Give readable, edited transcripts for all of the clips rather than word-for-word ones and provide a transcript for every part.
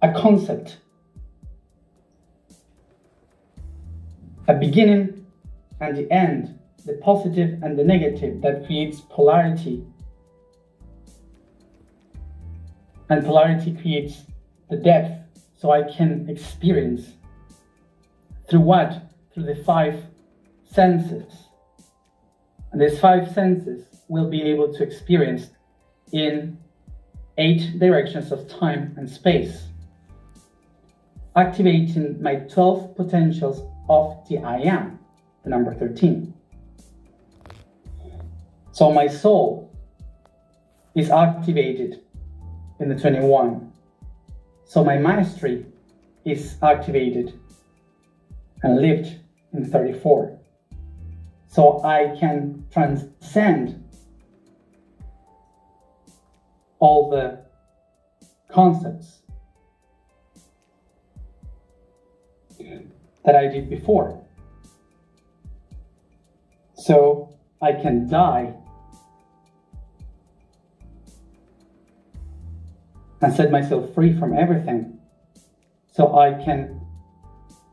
a concept, a beginning and the end, the positive and the negative, that creates polarity. And polarity creates the depth, so I can experience. Through what? Through the 5 senses. And these 5 senses will be able to experience in 8 directions of time and space, activating my 12 potentials of the I am, the number 13. So my soul is activated in the 21. So my mastery is activated and lived in 34. So I can transcend all the concepts that I did before. So I can die and set myself free from everything, so I can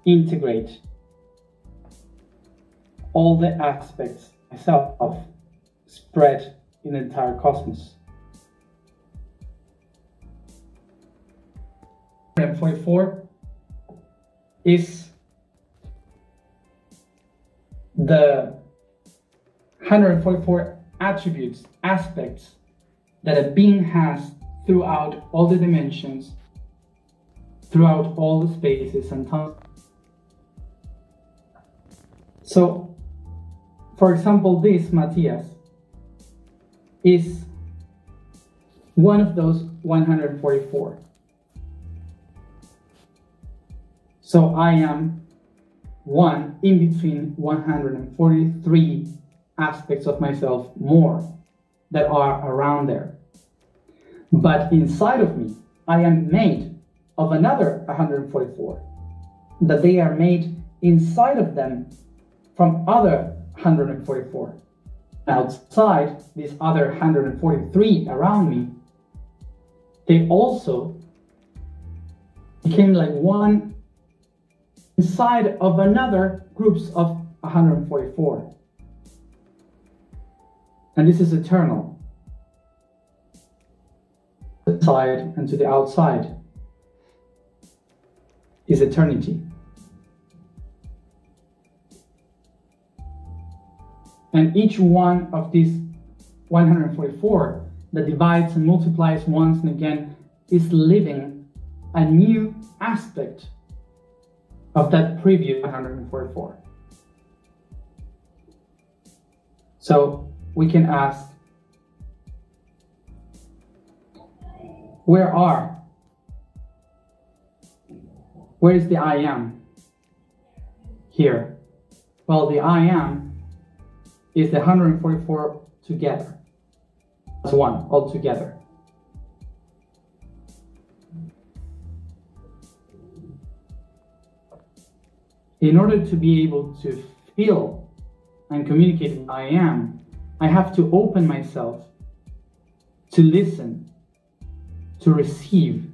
integrate all the aspects myself spread in the entire cosmos. 144 is the 144 attributes, aspects that a being has throughout all the dimensions, throughout all the spaces and time. So, for example, this Matias is one of those 144. So I am one in between 143 aspects of myself more that are around there. But inside of me, I am made of another 144, that they are made inside of them from other 144. Outside, these other 143 around me, they also became like one inside of another groups of 144. And this is eternal. The side and to the outside is eternity. And each one of these 144 that divides and multiplies once and again is living a new aspect of that previous 144. So we can ask, where is the I am here? Well, the I am is the 144 together, as one, all together. In order to be able to feel and communicate with I am, I have to open myself to listen, to receive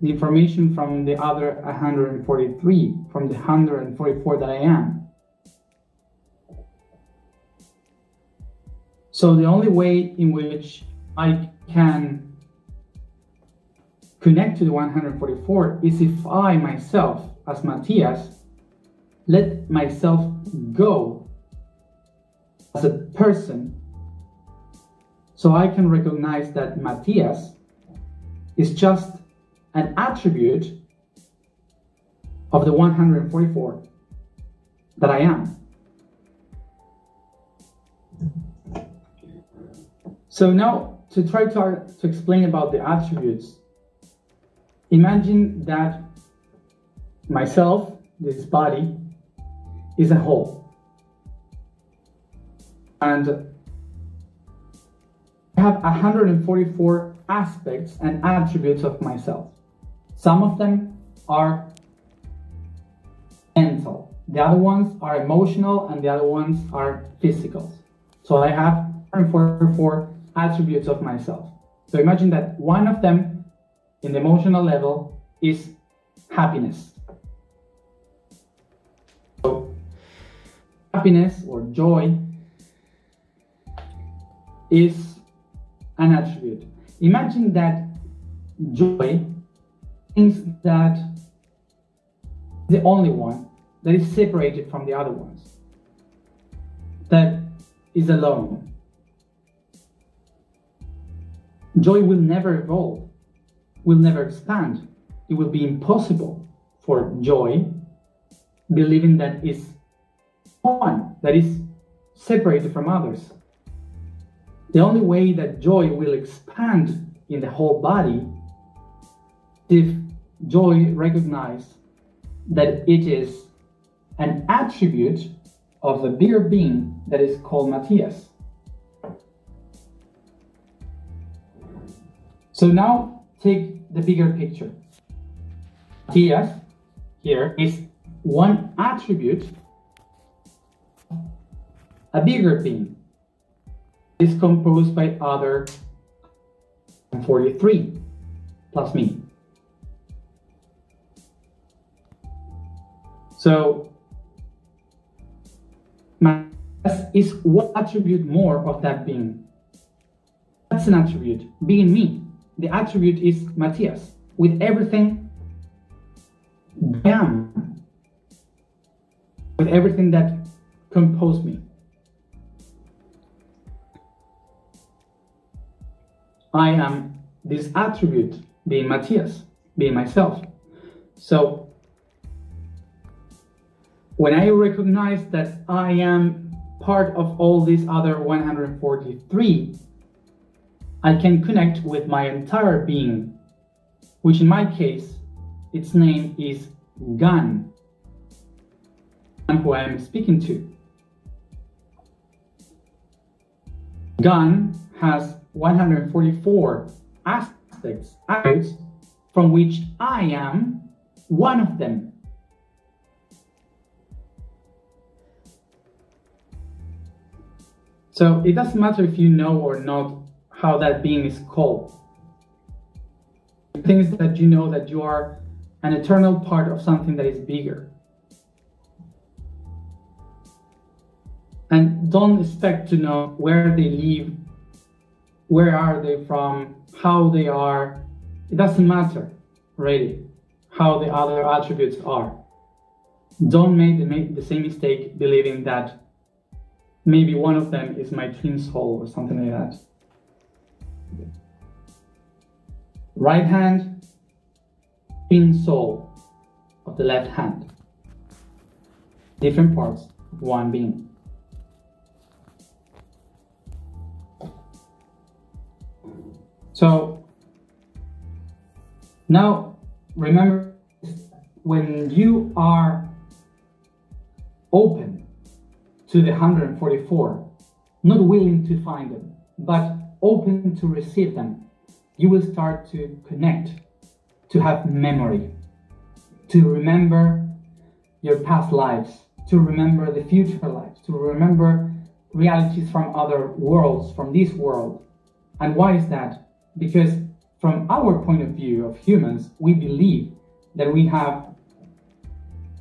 the information from the other 143, from the 144 that I am. So the only way in which I can connect to the 144 is if I myself, as Matias, let myself go as a person, so I can recognize that Matias is just an attribute of the 144 that I am. So now, to try to explain about the attributes, imagine that myself, this body, is a whole. And I have 144 aspects and attributes of myself. Some of them are mental, the other ones are emotional, and the other ones are physical. So I have 144 attributes of myself. So imagine that one of them in the emotional level is happiness. So, happiness or joy is an attribute. Imagine that joy means that the only one that is separated from the other ones, that is alone. Joy will never evolve, will never expand. It will be impossible for joy believing that is one, that is separated from others. The only way that joy will expand in the whole body is if joy recognizes that it is an attribute of the bigger being that is called Matias. So now take the bigger picture. Matias here is one attribute, a bigger being. Is composed by other 43 plus me. So Matias is one attribute more of that being. That's an attribute, being me. The attribute is Matias, with everything I am, with everything that composed me. I am this attribute, being Matias, being myself. So when I recognize that I am part of all these other 143, I can connect with my entire being, which in my case, its name is Gan, who I am speaking to. Gan has 144 aspects, from which I am one of them. So it doesn't matter if you know or not how that being is called. The thing is that you know that you are an eternal part of something that is bigger. And don't expect to know where they live, where are they from, how they are. It doesn't matter, really, how the other attributes are. Don't make the same mistake believing that maybe one of them is my twin soul or something like that. Right hand, twin soul of the left hand. Different parts, one being. So now remember, when you are open to the 144, not willing to find them, but open to receive them, you will start to connect, to have memory, to remember your past lives, to remember the future lives, to remember realities from other worlds, from this world. And why is that? Because from our point of view of humans, we believe that we have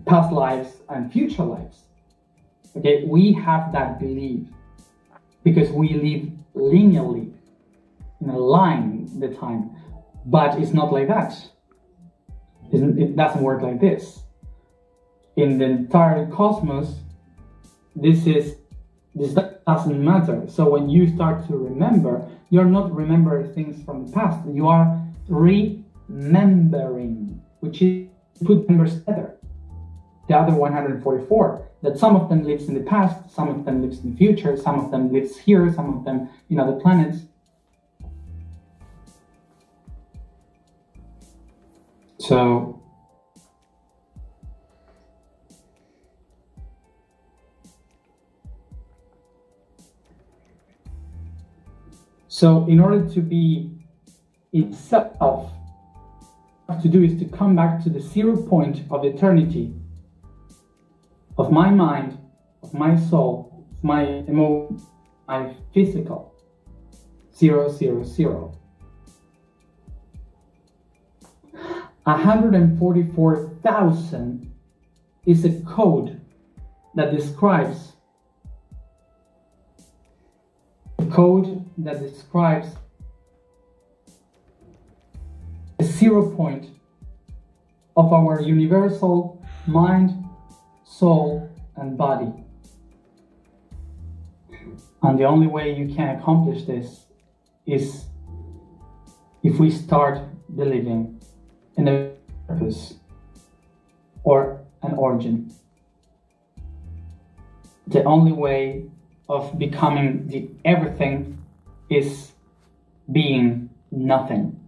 past lives and future lives. Okay, we have that belief because we live linearly, in a line the time, but it's not like that. It doesn't work like this. In the entire cosmos, this doesn't matter. So when you start to remember, you're not remembering things from the past. You are remembering, which is put numbers together. The other 144, that some of them lives in the past, some of them lives in the future, some of them lives here, some of them in other planets. So in order to be itself, what you have to do is to come back to the 0 point of eternity, of my mind, of my soul, of my emotion, my physical. 0, 0, 0. 144,000 is a code that describes the 0 point of our universal mind, soul, and body. And the only way you can accomplish this is if we start believing in a purpose or an origin. The only way of becoming the everything is being nothing.